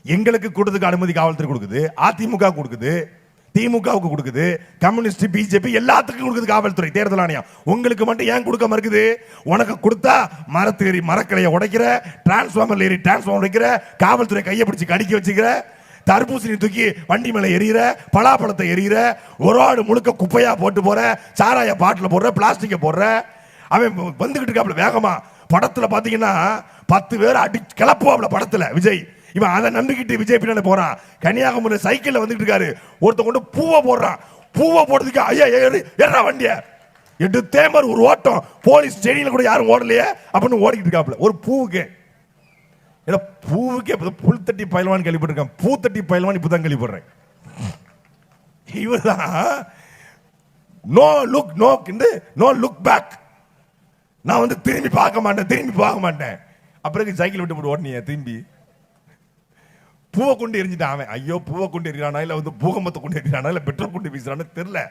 எங்களுக்கு கூட்டத்துக்கு அனுமதி காவல்துறை கொடுக்குது, அதிமுக கொடுக்குது, திமுகவுக்கு கொடுக்குது, கம்யூனிஸ்ட், பிஜேபி எல்லாத்துக்கும் கொடுக்குது காவல்துறை, தேர்தல் ஆணையம். உங்களுக்கு மட்டும் ஏன் கொடுக்க மறுக்குது? உனக்கு கொடுத்தா மரத்து ஏறி மரக்கலையை உடைக்கிற, டிரான்ஸ்பார்மர் ஏறி டிரான்ஸ்பார்மர் உடைக்கிற, காவல்துறை கையை பிடிச்சி கடிக்க வச்சுக்கிற, தர்பூசணி தூக்கி வண்டி மேல எரியிற, பலாப்பழத்தை எரியிற, ஒரு ஆடு முழுக்க குப்பையா போட்டு போற, சாராய பாட்டில போடுற, பிளாஸ்டிக்க போடுற. அவன் வந்துகிட்டு இருக்காப்ல வேகமா. படத்துல பாத்தீங்கன்னா 10 பேர் அடி கிளப்புவாப்ல படத்துல விஜய். இவன் அதை நம்பிக்கிட்டு விஜய் பின்னால போறான். கன்னியாகுமரி சைக்கிள்ல வந்துட்டு இருக்காரு, ஒருத்த கொண்டு பூவை போடுறான். பூவை போடுறதுக்கு ஐயா ஏறா வண்டிய எடுத்தே மாதிரி ஒரு ஓட்டம். போலீஸ் ஸ்டேஷன்ல கூட யாரும் ஓடலையே அப்படின்னு ஓடிக்கிட்டு இருக்காப்ல ஒரு பூவுக்கு. பூவுக்கே புல் தட்டி பயில்வான் கேள்விப்பட்டிருக்கேன், பூ தட்டி பயில்வான் இப்பதான் கேள்விப்படுறேன். இவர்தான் no look no look back. நான் வந்து திரும்பி பார்க்க மாட்டேன். அப்புறம் சைக்கிள் விட்டு போட்டு ஓடனீங்க திரும்பி. பூவை கொண்டு எரிஞ்சிட்டான் அவன். ஐயோ பூவை கொண்டு எரிஞ்சானா இல்ல வந்து பூகம்பத்தை கொண்டு எரிஞ்சானா இல்ல பெட்ரோல் கொண்டு வீசுறான்னு தெரியல.